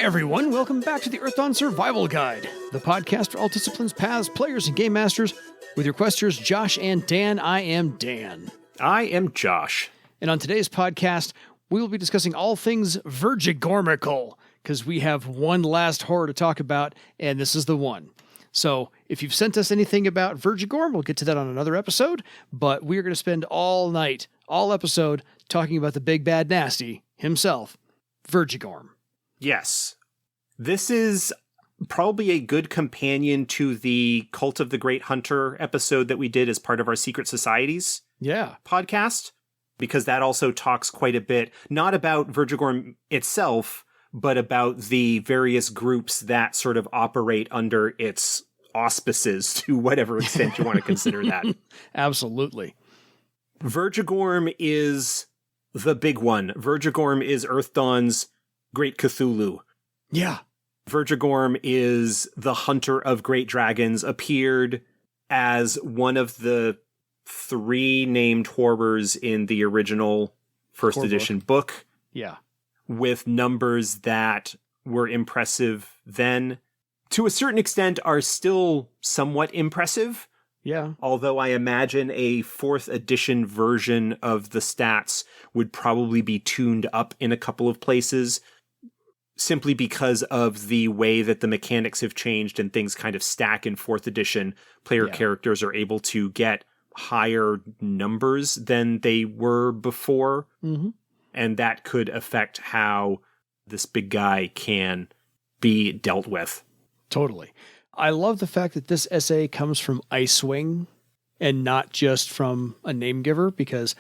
everyone. Welcome back to the Earthdawn Survival Guide, the podcast for all disciplines, paths, players, and game masters. With your questers, Josh and Dan, I am Dan. I am Josh. And on today's podcast, we will be discussing all things Verjigormical, because we have one last horror to talk about, and this is the one. So if you've sent us anything about Verjigorm, we'll get to that on another episode, but we're going to spend all night, all episode, talking about the big bad nasty himself, Verjigorm. Yes. This is probably a good companion to the Cult of the Great Hunter episode that we did as part of our Secret Societies podcast, because that also talks quite a bit, not about Verjigorm itself, but about the various groups that sort of operate under its auspices, to whatever extent you want to consider that. Absolutely. Verjigorm is the big one. Verjigorm is Earthdawn's Great Cthulhu. Yeah. Verjigorm is the hunter of great dragons, appeared as one of the 3 named horrors in the original first edition book. Yeah. With numbers that were impressive then, to a certain extent are still somewhat impressive. Yeah. Although I imagine a 4th edition version of the stats would probably be tuned up in a couple of places, simply because of the way that the mechanics have changed and things kind of stack in 4th edition. Player characters are able to get higher numbers than they were before. Mm-hmm. And that could affect how this big guy can be dealt with. Totally. I love the fact that this essay comes from Icewing and not just from a Nammegivers, because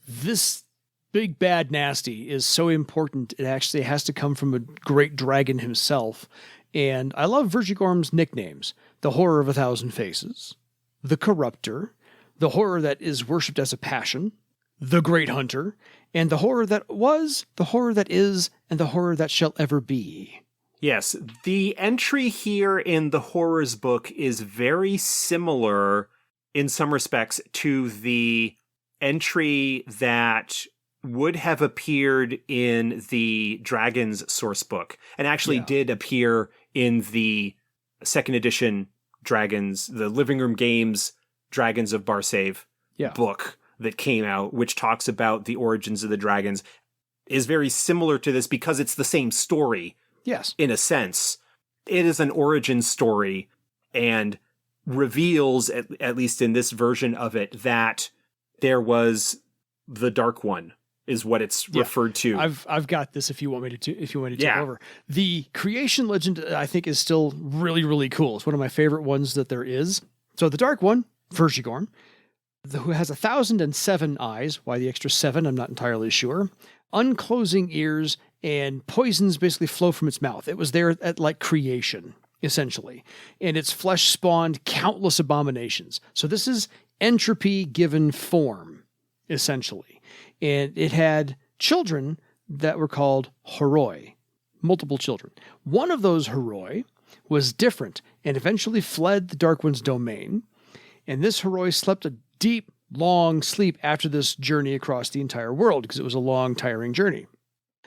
this big bad nasty is so important. It actually has to come from a great dragon himself. And I love Verjigorm's nicknames: the Horror of 1,000 Faces, the Corruptor, the Horror that is worshipped as a passion, the Great Hunter, and the Horror that was, the Horror that is, and the Horror that shall ever be. Yes, the entry here in the Horrors book is very similar in some respects to the entry that would have appeared in the Dragon's sourcebook, and actually did appear in the 2nd edition Dragons, the Living Room Games Dragons of Barsave book that came out, which talks about the origins of the dragons, is very similar to this because it's the same story. Yes. In a sense. It is an origin story and reveals, at least in this version of it, that there was the Dark One, is what it's referred to. I've got this if you want me to take over. The creation legend, I think, is still really, really cool. It's one of my favorite ones that there is. So the Dark One, Verjigorm, who has 1,007 eyes. Why the extra 7, I'm not entirely sure. Unclosing ears, and poisons basically flow from its mouth. It was there at like creation, essentially. And its flesh spawned countless abominations. So this is entropy given form, essentially. And it had children that were called Horoi, multiple children. One of those Horoi was different and eventually fled the Dark One's domain. And this Horoi slept a deep, long sleep after this journey across the entire world, because it was a long, tiring journey.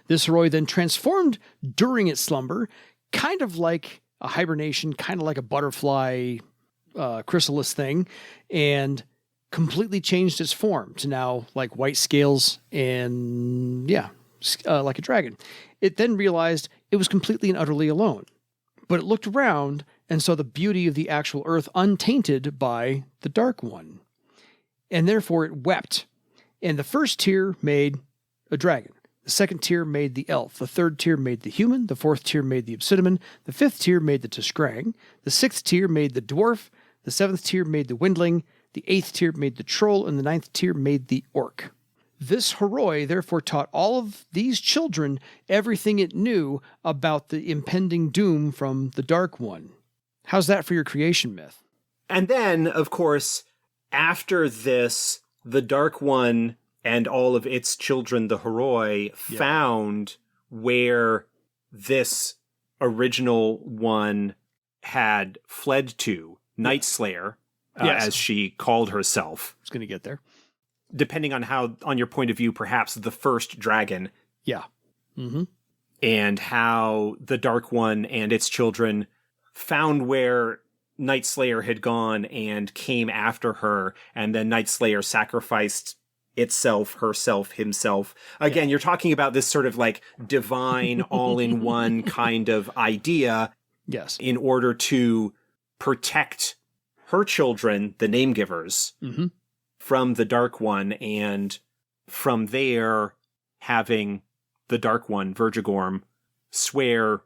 This Horoi then transformed during its slumber, kind of like a hibernation, kind of like a butterfly chrysalis thing, and completely changed its form to now like white scales and, like a dragon. It then realized it was completely and utterly alone. But it looked around and saw the beauty of the actual earth untainted by the Dark One. And therefore it wept. And the first tier made a dragon. The 2nd tier made the elf. The 3rd tier made the human. The 4th tier made the obsidian. The 5th tier made the Tiskrang. The 6th tier made the dwarf. The 7th tier made the windling. The 8th tier made the troll. And the 9th tier made the orc. This Horoi therefore taught all of these children everything it knew about the impending doom from the Dark One. How's that for your creation myth? And then, of course, after this, the Dark One and all of its children, the Horoi, found where this original one had fled to, Nightstlayer, as she called herself. I was going to get there. Depending on your point of view, perhaps the first dragon. Yeah. Mm-hmm. and how the Dark One and its children found where Nightstlayer had gone and came after her, and then Nightstlayer sacrificed itself, herself, himself. Again, you're talking about this sort of like divine all-in-one kind of idea. Yes. In order to protect her children, the Nammegivers, from the Dark One, and from there having the Dark One, Verjigorm, swear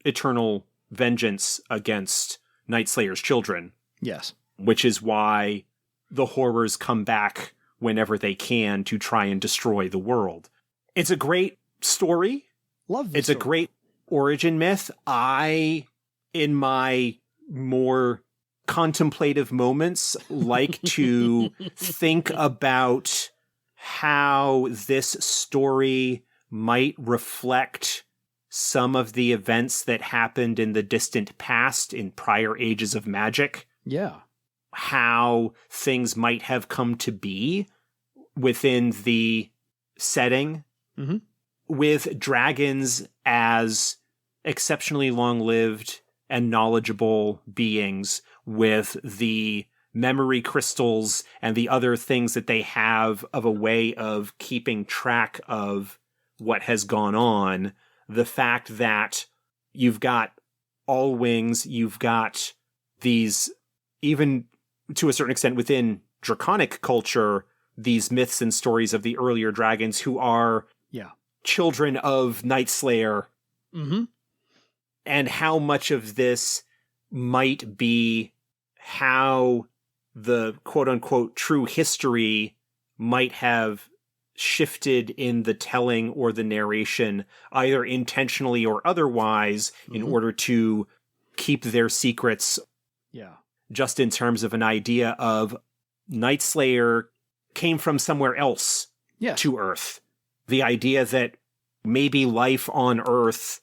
eternal vengeance against Nightslayer's children. Yes. Which is why the horrors come back whenever they can to try and destroy the world. It's a great story. Love this It's a great origin myth. In my more contemplative moments, like to think about how this story might reflect some of the events that happened in the distant past in prior ages of magic. Yeah. How things might have come to be within the setting, with dragons as exceptionally long-lived and knowledgeable beings, with the memory crystals and the other things that they have of a way of keeping track of what has gone on. The fact that you've got all wings, you've got these, even to a certain extent within draconic culture, these myths and stories of the earlier dragons who are children of Nightstlayer. And how much of this might be how the quote-unquote true history might have shifted in the telling or the narration, either intentionally or otherwise, in order to keep their secrets. Yeah. Just in terms of an idea of Nightstlayer came from somewhere else to Earth. The idea that maybe life on Earth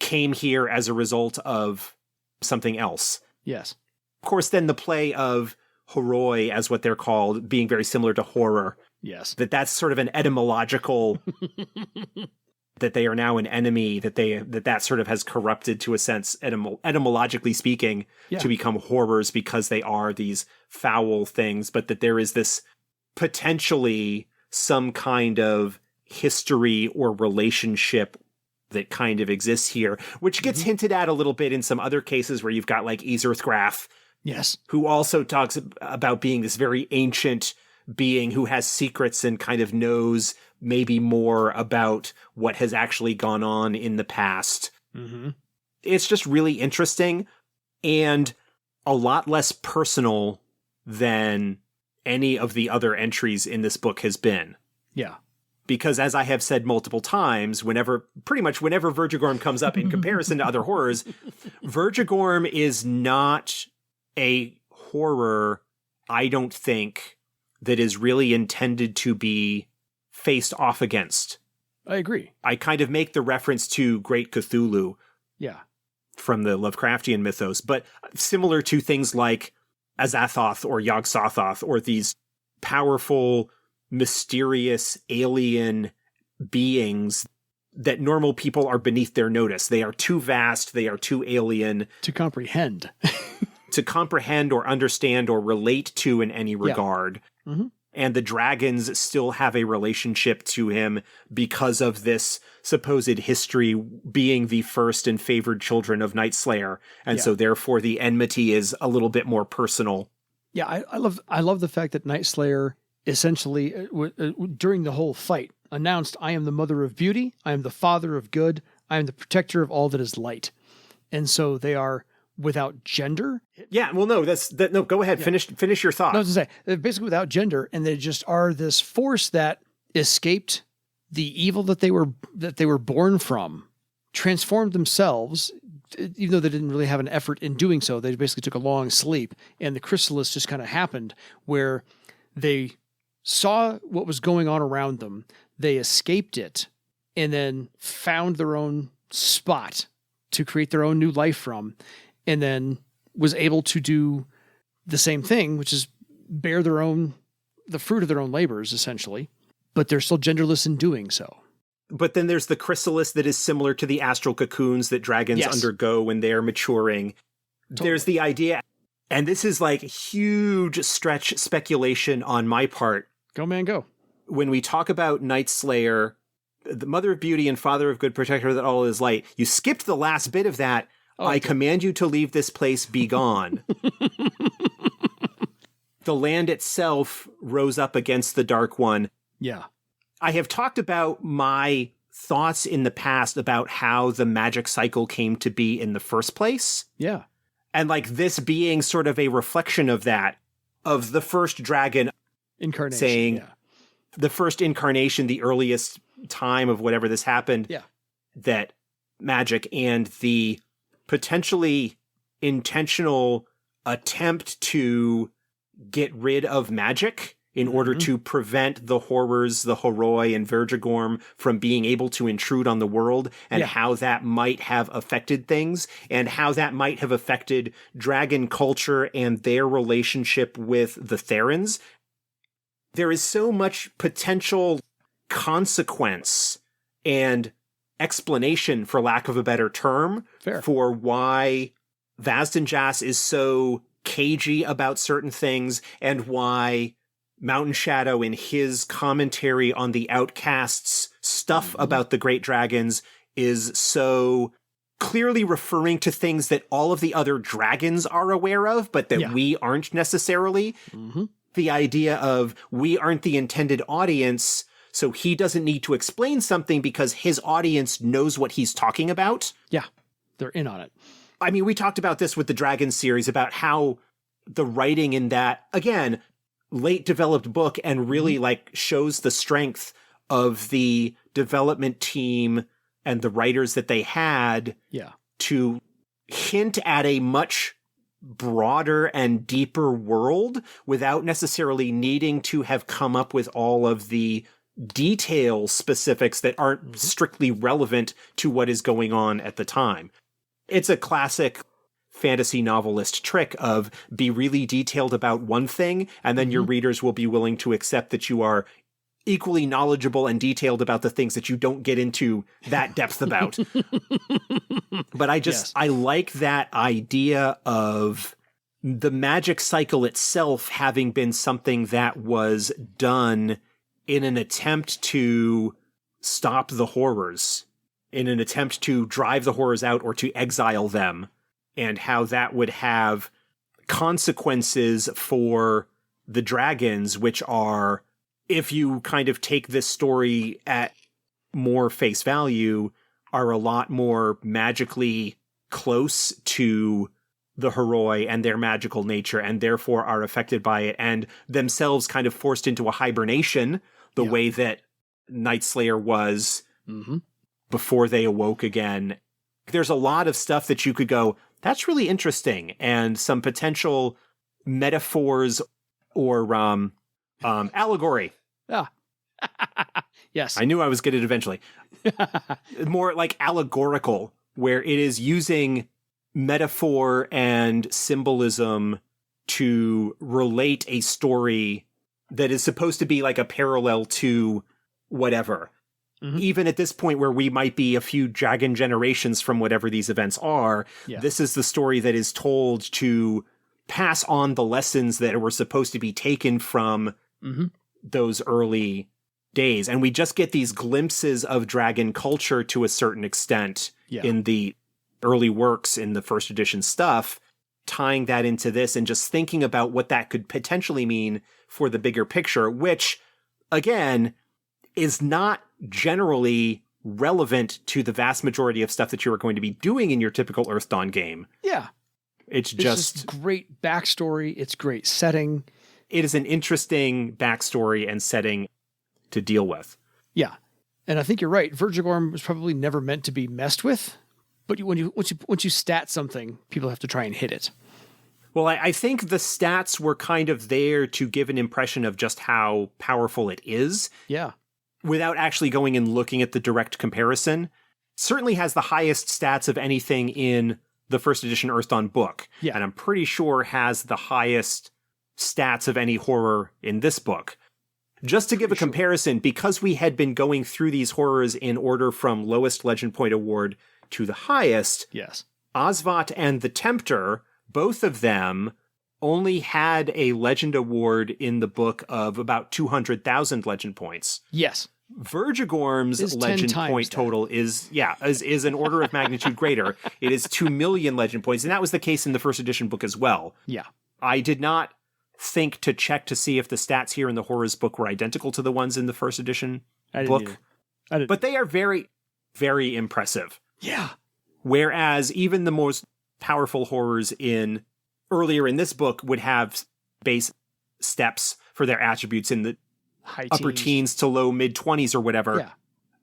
came here as a result of something else. Yes. Of course, then the play of Horoi, as what they're called, being very similar to horror. Yes. That's sort of an etymological, that they are now an enemy, that sort of has corrupted to a sense, etymologically speaking, to become horrors because they are these foul things, but that there is this potentially some kind of history or relationship that kind of exists here, which gets hinted at a little bit in some other cases where you've got like Earthdawn, who also talks about being this very ancient being who has secrets and kind of knows maybe more about what has actually gone on in the past. It's just really interesting and a lot less personal than any of the other entries in this book has been. Yeah. Because as I have said multiple times, pretty much whenever Verjigorm comes up in comparison to other horrors, Verjigorm is not a horror, I don't think, that is really intended to be faced off against. I agree. I kind of make the reference to Great Cthulhu. Yeah. From the Lovecraftian mythos, but similar to things like Azathoth or Yog-Sothoth, or these powerful, mysterious alien beings that normal people are beneath their notice. They are too vast, they are too alien to comprehend. To comprehend or understand or relate to in any regard. And the dragons still have a relationship to him because of this supposed history being the first and favored children of Nightstlayer. And so therefore the enmity is a little bit more personal. Yeah, I love the fact that Nightstlayer essentially, during the whole fight, announced, "I am the mother of beauty, I am the father of good, I am the protector of all that is light." And so they are without gender. Yeah, well, no, no. Go ahead, finish your thought. No, I was going to say, they're basically without gender, and they just are this force that escaped the evil that they were born from, transformed themselves, even though they didn't really have an effort in doing so. They basically took a long sleep, and the chrysalis just kind of happened where they saw what was going on around them, they escaped it, and then found their own spot to create their own new life from, and then was able to do the same thing, which is bear the fruit of their own labors, essentially, but they're still genderless in doing so. But then there's the chrysalis that is similar to the astral cocoons that dragons undergo when they're maturing. Totally. There's the idea, and this is like huge stretch speculation on my part. Go, man, go. When we talk about Nightstlayer, the mother of beauty and father of good, protector that all is light, you skipped the last bit of that. I command you to leave this place, be gone. The land itself rose up against the Dark One. Yeah. I have talked about my thoughts in the past about how the magic cycle came to be in the first place. Yeah. And like this being sort of a reflection of that, of the first dragon incarnation, saying the first incarnation, the earliest time of whatever this happened, that magic and the potentially intentional attempt to get rid of magic in order to prevent the horrors, the Horoi and Verjigorm from being able to intrude on the world, and how that might have affected things, and how that might have affected dragon culture and their relationship with the Therans. There is so much potential consequence and explanation, for lack of a better term, for why Vazdenjas is so cagey about certain things, and why Mountain Shadow in his commentary on the Outcasts stuff about the Great Dragons is so clearly referring to things that all of the other dragons are aware of, but that we aren't necessarily. The idea of we aren't the intended audience, so he doesn't need to explain something because his audience knows what he's talking about. Yeah, they're in on it. I mean, we talked about this with the Dragon series, about how the writing in that, again, late developed book, and really like shows the strength of the development team and the writers that they had to hint at a much broader and deeper world without necessarily needing to have come up with all of the detail specifics that aren't strictly relevant to what is going on at the time. It's a classic fantasy novelist trick of be really detailed about one thing, and then your readers will be willing to accept that you are equally knowledgeable and detailed about the things that you don't get into that depth about. But I like that idea of the magic cycle itself having been something that was done in an attempt to stop the horrors, in an attempt to drive the horrors out or to exile them, and how that would have consequences for the dragons, which are, if you kind of take this story at more face value, are a lot more magically close to the Horoi and their magical nature, and therefore are affected by it, and themselves kind of forced into a hibernation, the way that Nightstlayer was before they awoke again. There's a lot of stuff that you could go, that's really interesting, and some potential metaphors or allegory. Yes. I knew I was getting it eventually. More like allegorical, where it is using metaphor and symbolism to relate a story that is supposed to be like a parallel to whatever. Even at this point where we might be a few dragon generations from whatever these events are, this is the story that is told to pass on the lessons that were supposed to be taken from those early days. And we just get these glimpses of dragon culture to a certain extent in the early works, in the first edition stuff, tying that into this and just thinking about what that could potentially mean for the bigger picture, which, again, is not generally relevant to the vast majority of stuff that you are going to be doing in your typical Earthdawn game. Yeah. It's just great backstory. It's great setting. It is an interesting backstory and setting to deal with. Yeah. And I think you're right. Verjigorm was probably never meant to be messed with, but once you stat something, people have to try and hit it. Well, I think the stats were kind of there to give an impression of just how powerful it is. Yeah. Without actually going and looking at the direct comparison. Certainly has the highest stats of anything in the first edition Earthdawn book. Yeah. And I'm pretty sure has the highest stats of any horror in this book. Just to give a comparison, because we had been going through these horrors in order from lowest legend point award to the highest, Yes. Osvat and the Tempter, both of them only had a legend award in the book of about 200,000 legend points. Yes. Verjigorm's legend point total is an order of magnitude greater. It is 2 million legend points, and that was the case in the first edition book as well. Yeah. I did not think to check to see if the stats here in the Horrors book were identical to the ones in the first edition book. But they are very, very impressive. Yeah. Whereas even the most powerful horrors earlier in this book would have base steps for their attributes in the upper teens to low mid-20s or whatever. Yeah.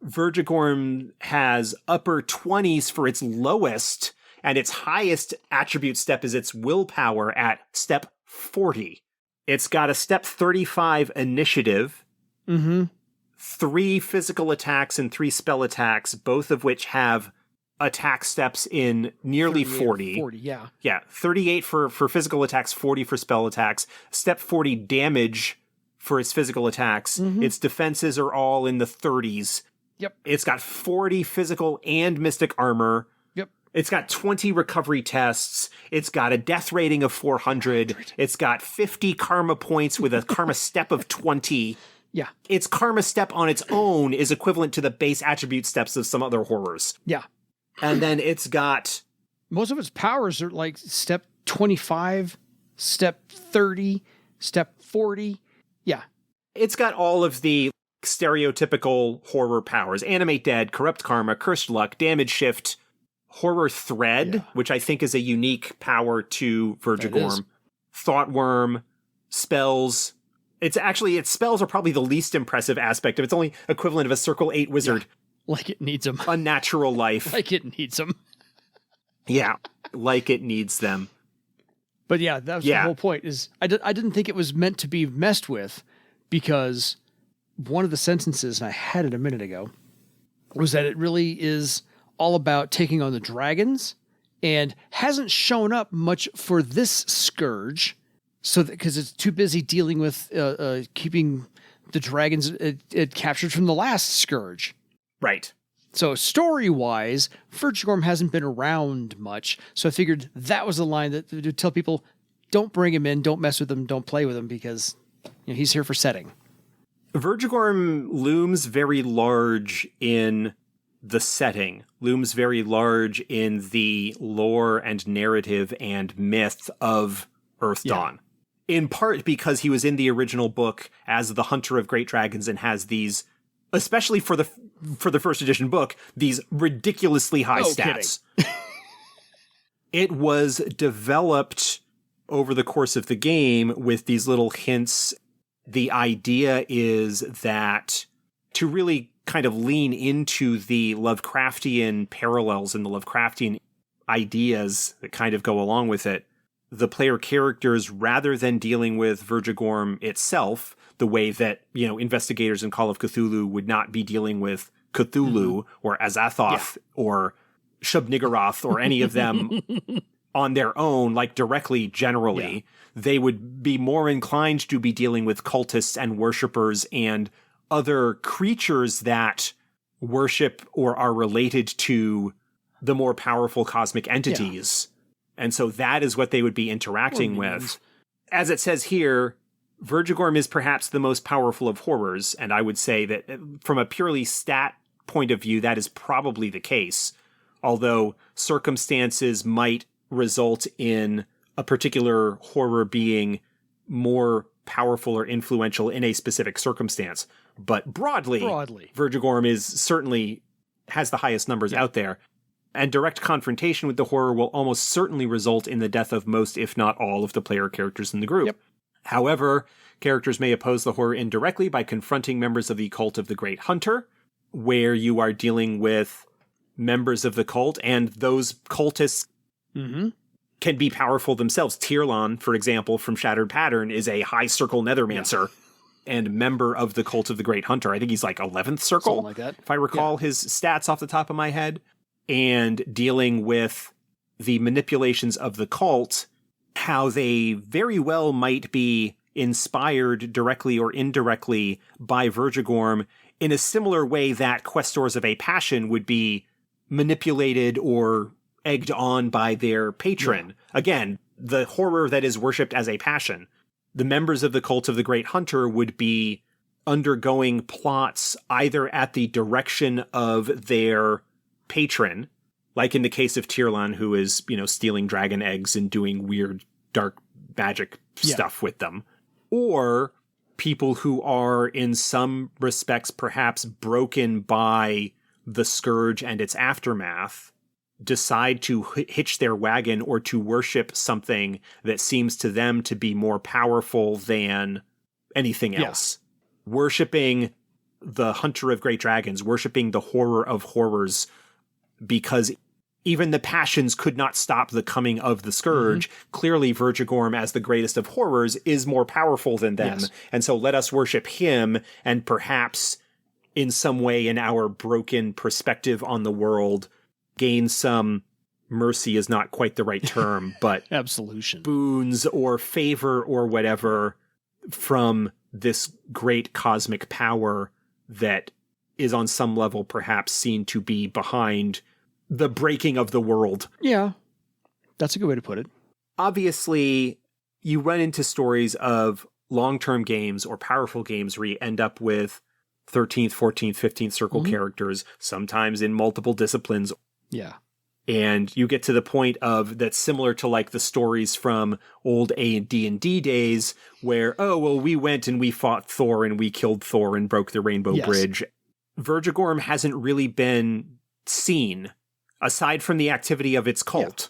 Verjigorm has upper 20s for its lowest, and its highest attribute step is its willpower at step 40. It's got a step 35 initiative, 3 physical attacks and 3 spell attacks, both of which have attack steps in nearly 40. 40, yeah. Yeah, 38 for physical attacks, 40 for spell attacks. Step 40 damage for its physical attacks. Its defenses are all in the 30s. Yep. It's got 40 physical and mystic armor. Yep. It's got 20 recovery tests. It's got a death rating of 400. It's got 50 karma points with a karma step of 20. Yeah. Its karma step on its own is equivalent to the base attribute steps of some other horrors. Yeah. And then it's got... Most of its powers are like step 25, step 30, step 40. Yeah. It's got all of the stereotypical horror powers. Animate Dead, Corrupt Karma, Cursed Luck, Damage Shift, Horror Thread, which I think is a unique power to Verjigorm. Thought Worm, Spells. Its spells are probably the least impressive aspect of it. It's only equivalent of a Circle 8 wizard. Yeah. Like it needs them. Unnatural life. Like it needs them. Yeah, like it needs them. But yeah, that was the whole point. Is I didn't think it was meant to be messed with, because one of the sentences, and I had it a minute ago, was that it really is all about taking on the dragons, and hasn't shown up much for this Scourge, so because it's too busy dealing with keeping the dragons it captured from the last Scourge. Right. So story-wise, Verjigorm hasn't been around much, so I figured that was the line that would tell people, don't bring him in, don't mess with him, don't play with him, because he's here for setting. Verjigorm looms very large in the setting, looms very large in the lore and narrative and myth of Earthdawn. Yeah. In part because he was in the original book as the Hunter of Great Dragons and has these, especially for the first edition book, these ridiculously high stats. It was developed over the course of the game with these little hints. The idea is that to really kind of lean into the Lovecraftian parallels and the Lovecraftian ideas that kind of go along with it, the player characters, rather than dealing with Verjigorm itself, the way that, investigators in Call of Cthulhu would not be dealing with Cthulhu or Azathoth or Shub-Niggurath or any of them on their own, like directly, generally. They would be more inclined to be dealing with cultists and worshippers and other creatures that worship or are related to the more powerful cosmic entities. And so that is what they would be interacting with. As it says here, Verjigorm is perhaps the most powerful of horrors, and I would say that from a purely stat point of view, that is probably the case. Although circumstances might result in a particular horror being more powerful or influential in a specific circumstance. But broadly. Verjigorm is certainly has the highest numbers out there. And direct confrontation with the horror will almost certainly result in the death of most, if not all, of the player characters in the group. However, characters may oppose the horror indirectly by confronting members of the cult of the Great Hunter, where you are dealing with members of the cult, and those cultists can be powerful themselves. Tirlon, for example, from Shattered Pattern, is a high circle nethermancer and member of the cult of the Great Hunter. I think he's like 11th circle, something like that, if I recall his stats off the top of my head. And dealing with the manipulations of the cult, how they very well might be inspired directly or indirectly by Verjigorm in a similar way that questors of a passion would be manipulated or egged on by their patron. Yeah. Again, the horror that is worshipped as a passion. The members of the cult of the Great Hunter would be undergoing plots either at the direction of their patron, like in the case of Tirlan, who is, stealing dragon eggs and doing weird dark magic stuff with them, or people who are in some respects perhaps broken by the Scourge and its aftermath, decide to hitch their wagon or to worship something that seems to them to be more powerful than anything else. Worshipping the Hunter of Great Dragons, worshipping the horror of horrors, because even the passions could not stop the coming of the Scourge. Clearly, Verjigorm, as the greatest of horrors, is more powerful than them. Yes. And so let us worship him, and perhaps in some way, in our broken perspective on the world, gain some mercy is not quite the right term, but absolution, boons or favor or whatever from this great cosmic power that is on some level perhaps seen to be behind the breaking of the world. Yeah, that's a good way to put it. Obviously, you run into stories of long-term games or powerful games where you end up with 13th, 14th, 15th circle characters, sometimes in multiple disciplines. Yeah. And you get to the point of that's similar to like the stories from old D&D days where, we went and we fought Thor and we killed Thor and broke the Rainbow Bridge. Verjigorm hasn't really been seen aside from the activity of its cult.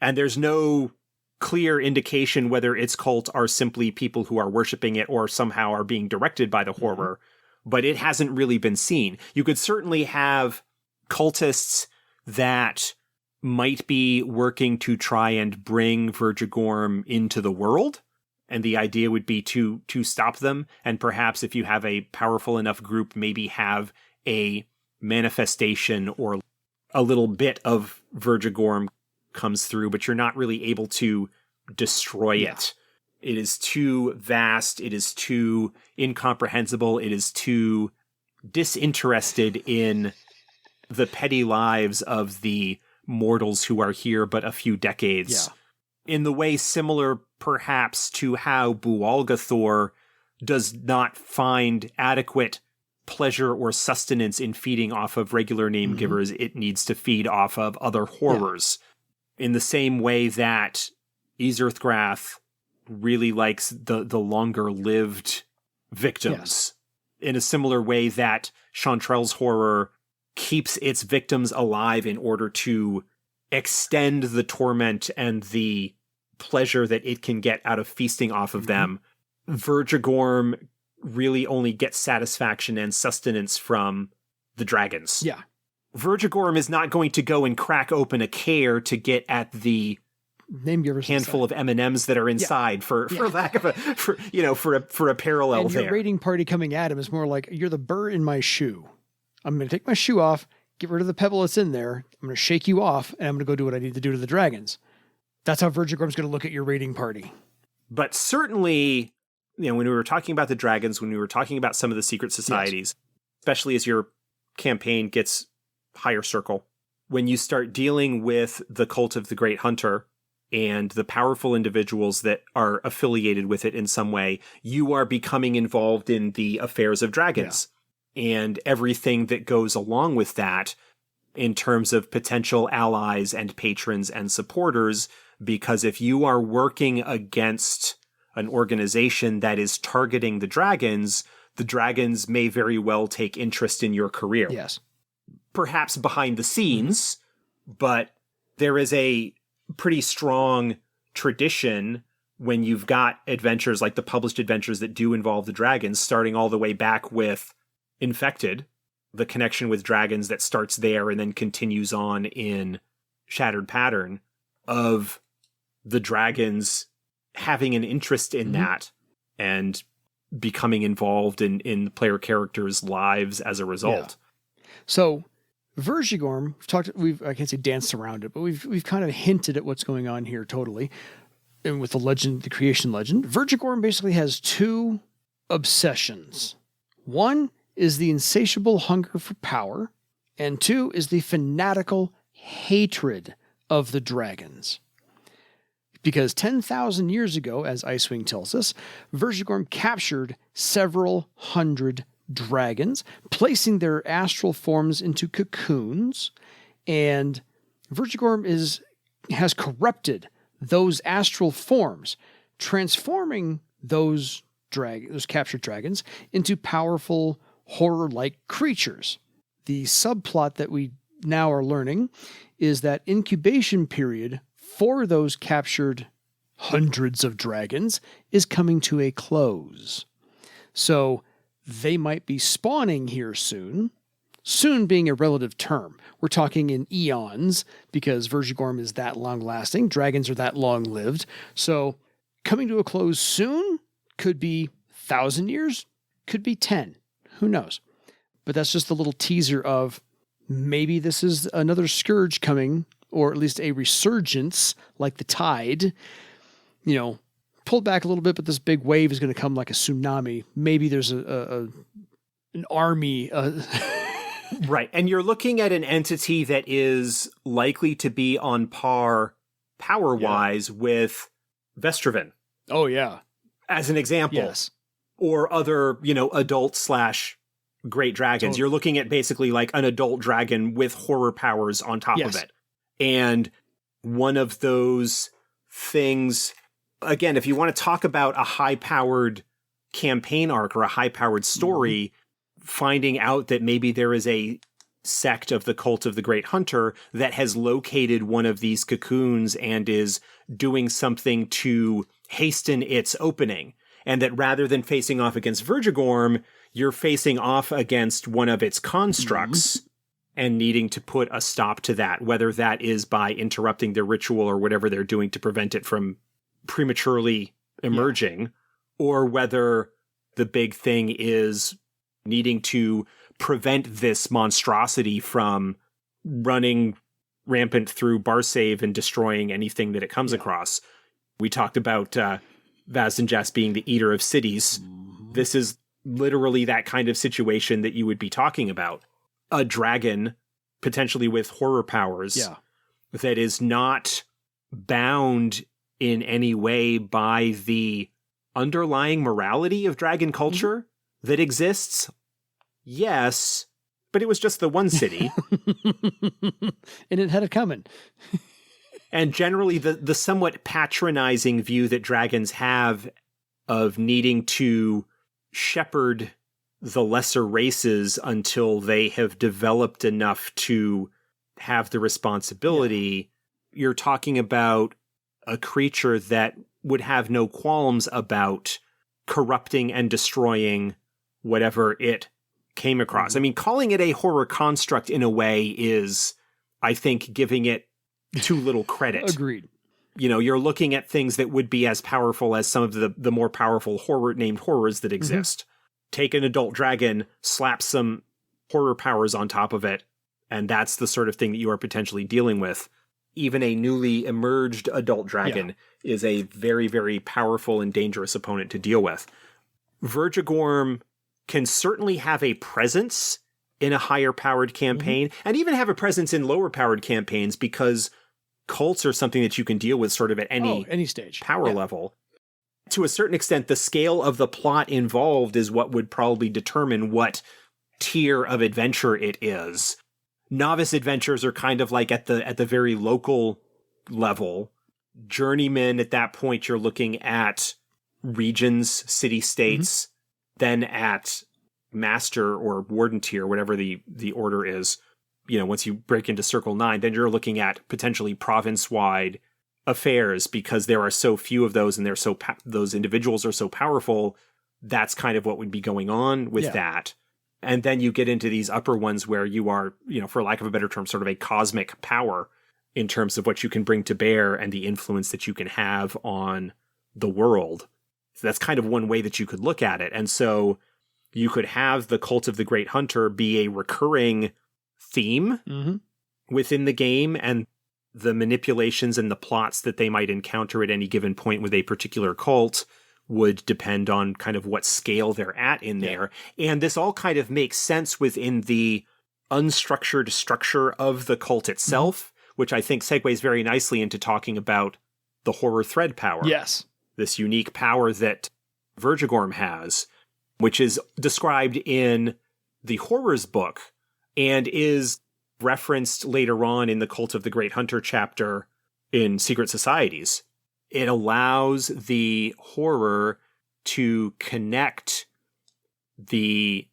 And there's no clear indication whether its cult are simply people who are worshiping it or somehow are being directed by the horror, but it hasn't really been seen. You could certainly have cultists that might be working to try and bring Verjigorm into the world, and the idea would be to stop them, and perhaps if you have a powerful enough group, maybe have a manifestation or a little bit of Verjigorm comes through, but you're not really able to destroy it. It is too vast, it is too incomprehensible, it is too disinterested in the petty lives of the mortals who are here but a few decades. In the way similar perhaps to how Bualgathor does not find adequate pleasure or sustenance in feeding off of regular Nammegivers, it needs to feed off of other horrors. In the same way that Earthdawn really likes the longer-lived victims. In a similar way that Chantrell's horror keeps its victims alive in order to extend the torment and the pleasure that it can get out of feasting off of them. Verjigorm really only gets satisfaction and sustenance from the dragons. Verjigorm is not going to go and crack open a care to get at the Nammegivers handful of M&Ms that are inside for lack of a parallel and there. Your raiding party coming at him is more like, you're the burr in my shoe. I'm going to take my shoe off, get rid of the pebble that's in there. I'm going to shake you off, and I'm going to go do what I need to do to the dragons. That's how Verjigorm's going to look at your raiding party. But certainly, when we were talking about the dragons, when we were talking about some of the secret societies, especially as your campaign gets higher circle, when you start dealing with the cult of the Great Hunter and the powerful individuals that are affiliated with it in some way, you are becoming involved in the affairs of dragons. And everything that goes along with that in terms of potential allies and patrons and supporters, because if you are working against an organization that is targeting the dragons may very well take interest in your career. Perhaps behind the scenes, but there is a pretty strong tradition when you've got adventures like the published adventures that do involve the dragons, starting all the way back with Infected, the connection with dragons that starts there and then continues on in Shattered Pattern, of the dragons having an interest in that and becoming involved in the player characters' lives as a result. So Verjigorm, I can't say danced around it, but we've kind of hinted at what's going on here totally. and with the legend, the creation legend, Verjigorm basically has two obsessions. One is the insatiable hunger for power, and two is the fanatical hatred of the dragons. Because 10,000 years ago, as Icewing tells us, Verjigorm captured several hundred dragons, placing their astral forms into cocoons, and Verjigorm has corrupted those astral forms, transforming those captured dragons into powerful horror-like creatures. The subplot that we now are learning is that incubation period for those captured hundreds of dragons is coming to a close. So they might be spawning here soon. Soon being a relative term. We're talking in eons because Verjigorm is that long-lasting. Dragons are that long-lived. So coming to a close soon could be 1,000 years, could be 10. Who knows? But that's just a little teaser of maybe this is another Scourge coming, or at least a resurgence like the tide. You know, pulled back a little bit, but this big wave is going to come like a tsunami. Maybe there's an army. Right. And you're looking at an entity that is likely to be on par power-wise with Vestraven. Oh, yeah. As an example. Yes. Or other, adult/great dragons. Totally. You're looking at basically like an adult dragon with horror powers on top of it. And one of those things, again, if you want to talk about a high-powered campaign arc or a high-powered story, finding out that maybe there is a sect of the cult of the Great Hunter that has located one of these cocoons and is doing something to hasten its opening. And that rather than facing off against Verjigorm, you're facing off against one of its constructs and needing to put a stop to that, whether that is by interrupting their ritual or whatever they're doing to prevent it from prematurely emerging, or whether the big thing is needing to prevent this monstrosity from running rampant through Barsave and destroying anything that it comes across. We talked about Vazdenjas being the eater of cities. This is literally that kind of situation that you would be talking about. A dragon, potentially with horror powers, that is not bound in any way by the underlying morality of dragon culture that exists. Yes, but it was just the one city. And it had it coming. And generally the somewhat patronizing view that dragons have of needing to shepherd the lesser races until they have developed enough to have the responsibility. You're talking about a creature that would have no qualms about corrupting and destroying whatever it came across. I mean, calling it a horror construct in a way is, I think, giving it too little credit. Agreed. You're looking at things that would be as powerful as some of the more powerful named horrors that exist. Take an adult dragon, slap some horror powers on top of it, and that's the sort of thing that you are potentially dealing with. Even a newly emerged adult dragon is a very, very powerful and dangerous opponent to deal with. Verjigorm can certainly have a presence in a higher powered campaign, and even have a presence in lower powered campaigns, because cults are something that you can deal with sort of at any stage power level. To a certain extent, the scale of the plot involved is what would probably determine what tier of adventure it is. Novice adventures are kind of like at the very local level. Journeyman, at that point, you're looking at regions, city-states, then at master or warden tier, whatever the order is. Once you break into Circle 9, then you're looking at potentially province-wide affairs, because there are so few of those and those individuals are so powerful. That's kind of what would be going on with that. And then you get into these upper ones where you are, for lack of a better term, sort of a cosmic power in terms of what you can bring to bear and the influence that you can have on the world. So that's kind of one way that you could look at it. And so you could have the Cult of the Great Hunter be a recurring theme within the game, and the manipulations and the plots that they might encounter at any given point with a particular cult would depend on kind of what scale they're at in there. And this all kind of makes sense within the unstructured structure of the cult itself, which I think segues very nicely into talking about the horror thread power. Yes. This unique power that Verjigorm has, which is described in the Horrors book and is referenced later on in the Cult of the Great Hunter chapter in Secret Societies. It allows the horror to connect the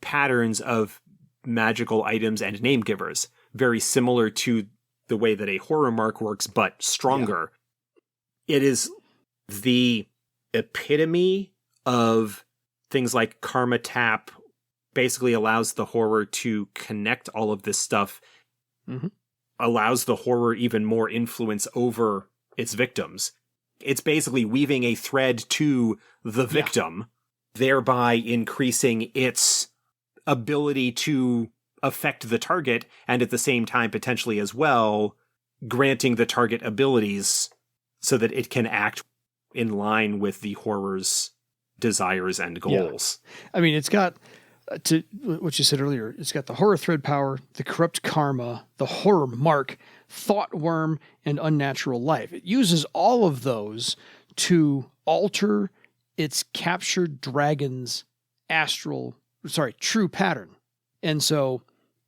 patterns of magical items and name givers, very similar to the way that a horror mark works, but stronger. Yeah. It is the epitome of things like Karma Tap, basically allows the horror to connect all of this stuff, allows the horror even more influence over its victims. It's basically weaving a thread to the victim, thereby increasing its ability to affect the target, and at the same time, potentially as well, granting the target abilities so that it can act in line with the horror's desires and goals. Yeah. I mean, it's got, to what you said earlier, it's got the horror thread power, the corrupt karma, the horror mark, thought worm, and unnatural life. It uses all of those to alter its captured dragon's true pattern. And so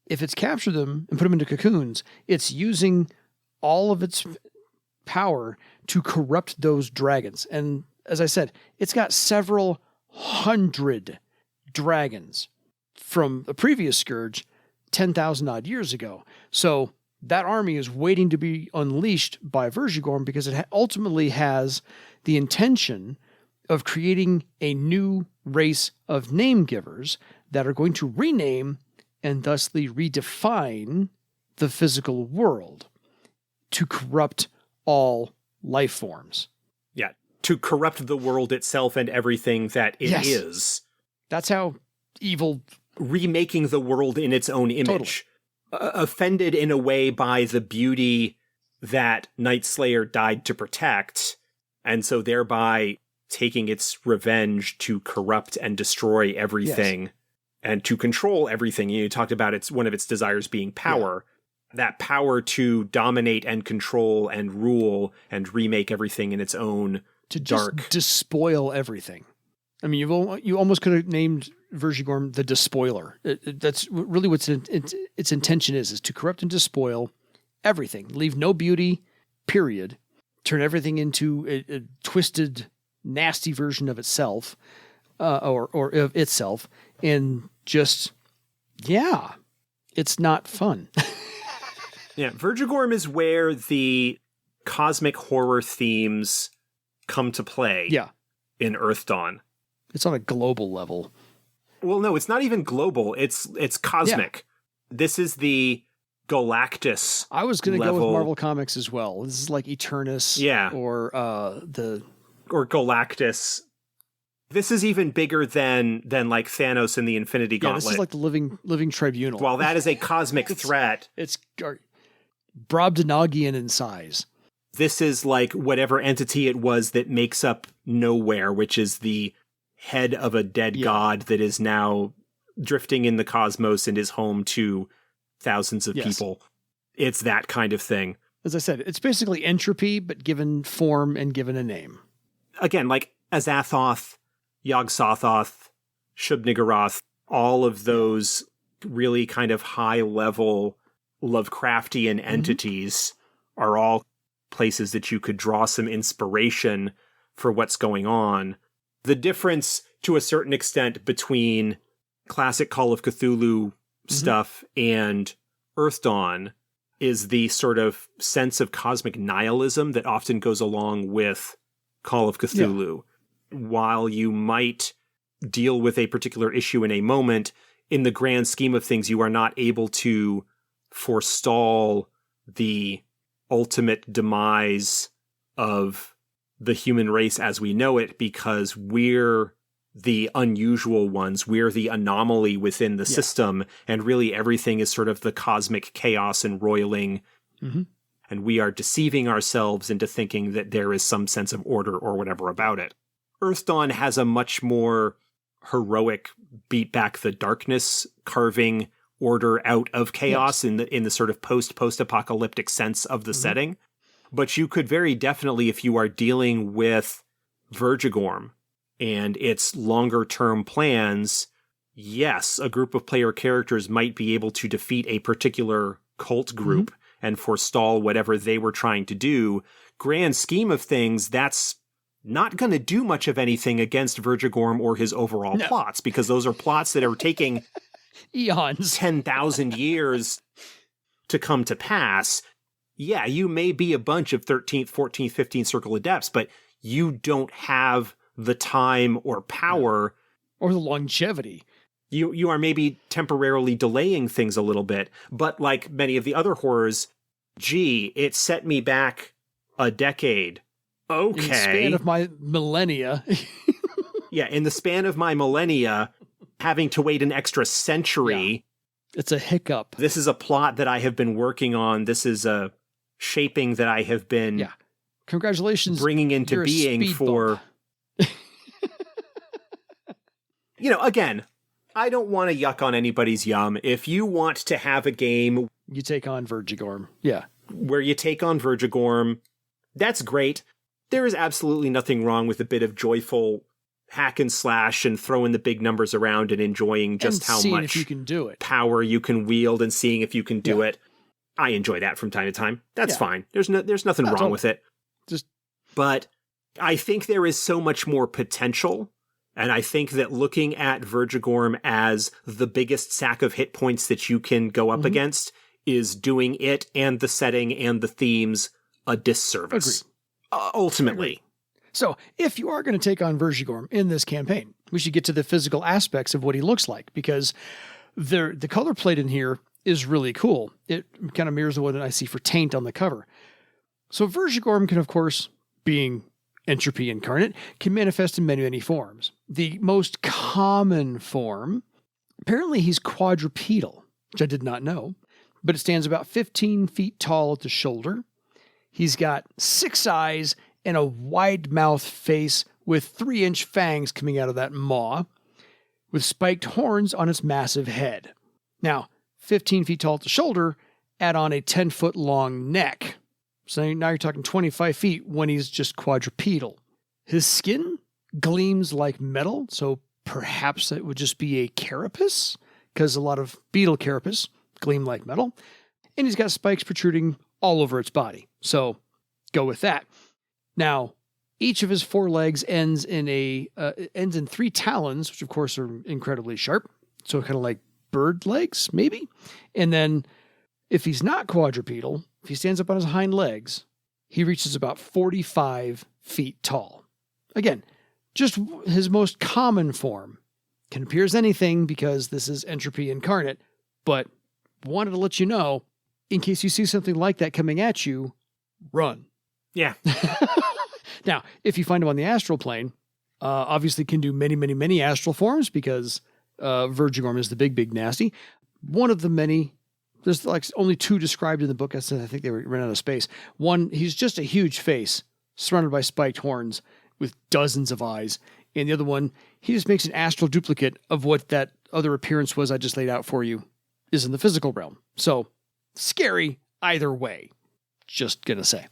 if it's captured them and put them into cocoons, it's using all of its power to corrupt those dragons. And as I said, it's got several hundred dragons from a previous Scourge 10,000 odd years ago. So that army is waiting to be unleashed by Verjigorm because it ultimately has the intention of creating a new race of name givers that are going to rename and thusly redefine the physical world to corrupt all life forms. Yeah, to corrupt the world itself and everything that it is. That's how evil... Remaking the world in its own image. Totally. Offended in a way by the beauty that Nightstlayer died to protect, and so thereby taking its revenge to corrupt and destroy everything and to control everything. You talked about one of its desires being power. Yeah. That power to dominate and control and rule and remake everything in its own to dark... just despoil everything. I mean, you almost could have named Verjigorm the Despoiler. That's really what its intention is to corrupt and despoil everything. Leave no beauty, period. Turn everything into a twisted, nasty version of itself, or of itself. And just, it's not fun. Yeah, Verjigorm is where the cosmic horror themes come to play in Earthdawn. It's on a global level. Well, no, it's not even global. It's cosmic. Yeah. This is the Galactus. I was going to go with Marvel Comics as well. This is like Eternus, or Galactus. This is even bigger than like Thanos and the Infinity Gauntlet. This is like the living tribunal. While that is a cosmic threat, it's Brobdingnagian in size. This is like whatever entity it was that makes up Nowhere, which is the head of a dead god that is now drifting in the cosmos and is home to thousands of people. It's that kind of thing. As I said, it's basically entropy, but given form and given a name. Again, like Azathoth, Yog-Sothoth, Shub-Niggurath, all of those really kind of high-level Lovecraftian entities are all places that you could draw some inspiration for what's going on. The difference, to a certain extent, between classic Call of Cthulhu stuff and Earthdawn is the sort of sense of cosmic nihilism that often goes along with Call of Cthulhu. Yeah. While you might deal with a particular issue in a moment, in the grand scheme of things, you are not able to forestall the ultimate demise of the human race as we know it, because we're the unusual ones. We're the anomaly within the system, and really everything is sort of the cosmic chaos and roiling and we are deceiving ourselves into thinking that there is some sense of order or whatever about it. Earthdawn has a much more heroic beat back the darkness, carving order out of chaos in the sort of post-apocalyptic sense of the setting. But you could very definitely, if you are dealing with Verjigorm and its longer-term plans, yes, a group of player characters might be able to defeat a particular cult group and forestall whatever they were trying to do. Grand scheme of things, that's not going to do much of anything against Verjigorm or his overall plots, because those are plots that are taking eons, 10,000 years to come to pass. Yeah, you may be a bunch of 13th, 14th, 15th Circle Adepts, but you don't have the time or power. Or the longevity. You are maybe temporarily delaying things a little bit, but like many of the other horrors, it set me back a decade. Okay. In the span of my millennia. Yeah, in the span of my millennia, having to wait an extra century. Yeah. It's a hiccup. This is a plot that I have been working on. This is a shaping that I have been congratulations, bringing into being for... Again, I don't want to yuck on anybody's yum. If you want to have a game... You take on Verjigorm. Yeah. Where you take on Verjigorm, that's great. There is absolutely nothing wrong with a bit of joyful hack and slash and throwing the big numbers around and enjoying just how much if you can do it. Power you can wield and seeing if you can do it. I enjoy that from time to time. That's fine. There's nothing wrong with it. But I think there is so much more potential. And I think that looking at Verjigorm as the biggest sack of hit points that you can go up against is doing it and the setting and the themes a disservice. Ultimately. Agreed. So, if you are going to take on Verjigorm in this campaign, we should get to the physical aspects of what he looks like, because the color plate in here is really cool. It kind of mirrors the one that I see for Taint on the cover. So, Verjigorm can, of course, being entropy incarnate, can manifest in many, many forms. The most common form, apparently he's quadrupedal, which I did not know, but it stands about 15 feet tall at the shoulder. He's got 6 eyes and a wide mouth face with 3-inch fangs coming out of that maw, with spiked horns on its massive head. Now, 15 feet tall at the shoulder, add on a 10-foot long neck. So now you're talking 25 feet when he's just quadrupedal. His skin gleams like metal, so perhaps it would just be a carapace, because a lot of beetle carapace gleam like metal. And he's got spikes protruding all over its body. So go with that. Now, each of his 4 legs ends in 3 talons, which of course are incredibly sharp. So kind of like bird legs, maybe. And then if he's not quadrupedal, if he stands up on his hind legs, he reaches about 45 feet tall. Again, just his most common form. Can appear as anything because this is entropy incarnate, but wanted to let you know, in case you see something like that coming at you, run. Yeah. Now, if you find him on the astral plane, obviously can do many, many, many astral forms, because Verjigorm is the big, big nasty. One of the many, there's like only 2 described in the book. I think they ran out of space. One, he's just a huge face surrounded by spiked horns with dozens of eyes. And the other one, he just makes an astral duplicate of what that other appearance was I just laid out for you is in the physical realm. So scary either way. Just gonna say.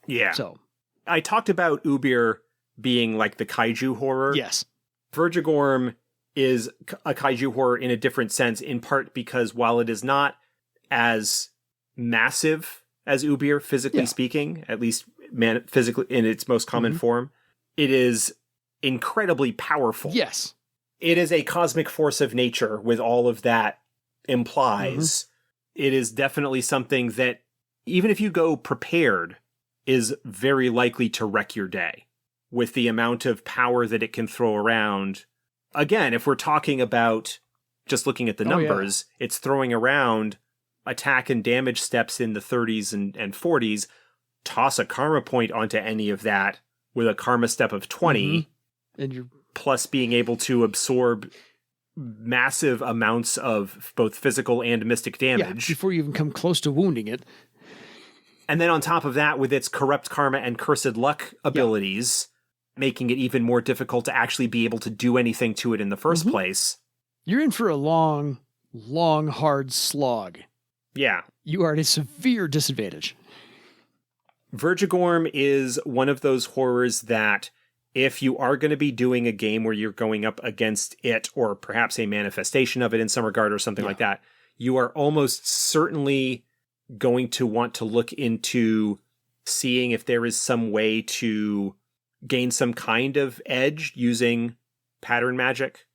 Yeah. So I talked about Ubir being like the kaiju horror. Yes. Verjigorm is a kaiju horror in a different sense, in part because while it is not as massive as Ubir, physically speaking, at least physically in its most common form, it is incredibly powerful. Yes. It is a cosmic force of nature with all of that implies. It is definitely something that, even if you go prepared, is very likely to wreck your day with the amount of power that it can throw around. Again, if we're talking about just looking at the numbers, it's throwing around attack and damage steps in the 30s and 40s. Toss a karma point onto any of that with a karma step of 20, and you're plus being able to absorb massive amounts of both physical and mystic damage. before you even come close to wounding it. And then on top of that, with its corrupt karma and cursed luck abilities, making it even more difficult to actually be able to do anything to it in the first place. You're in for a long, hard slog. Yeah. You are at a severe disadvantage. Verjigorm is one of those horrors that if you are going to be doing a game where you're going up against it, or perhaps a manifestation of it in some regard or something like that, you are almost certainly going to want to look into seeing if there is some way to gain some kind of edge using pattern magic,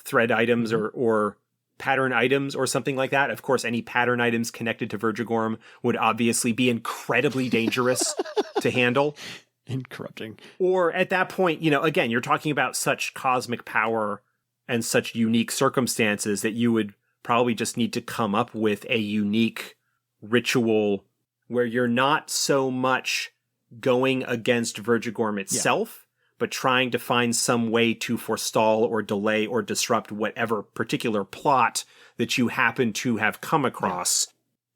thread items, or pattern items or something like that. Of course, any pattern items connected to Verjigorm would obviously be incredibly dangerous to handle. And corrupting. Or at that point, again, you're talking about such cosmic power and such unique circumstances that you would probably just need to come up with a unique ritual where you're not so much going against Verjigorm itself, but trying to find some way to forestall or delay or disrupt whatever particular plot that you happen to have come across.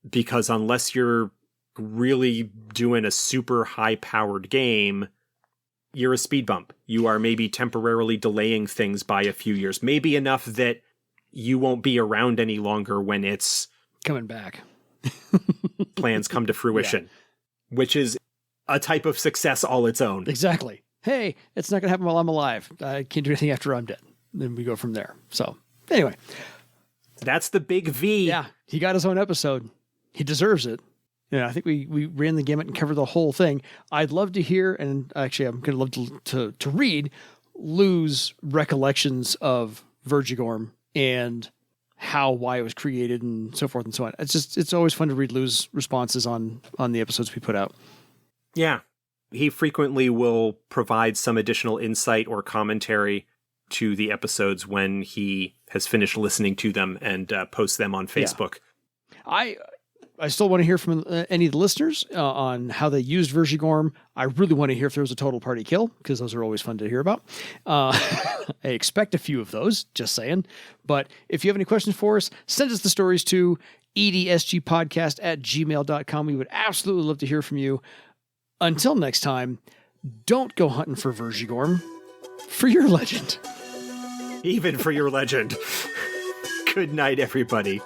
Because unless you're really doing a super high-powered game, you're a speed bump. You are maybe temporarily delaying things by a few years. Maybe enough that you won't be around any longer when it's coming back. plans come to fruition, which is a type of success all its own. Exactly. Hey, it's not going to happen while I'm alive. I can't do anything after I'm dead. Then we go from there. So anyway. That's the big V. Yeah. He got his own episode. He deserves it. I think we ran the gamut and covered the whole thing. I'd love to hear, and actually I'm going to love to read Lou's recollections of Verjigorm and why it was created and so forth and so on. It's always fun to read Lou's responses on the episodes we put out. Yeah. He frequently will provide some additional insight or commentary to the episodes when he has finished listening to them and posts them on Facebook. Yeah. I still want to hear from any of the listeners on how they used Verjigorm. I really want to hear if there was a total party kill, because those are always fun to hear about. I expect a few of those, just saying. But if you have any questions for us, send us the stories to edsgpodcast@gmail.com. We would absolutely love to hear from you. Until next time, don't go hunting for Verjigorm. For your legend. Even for your legend. Good night, everybody.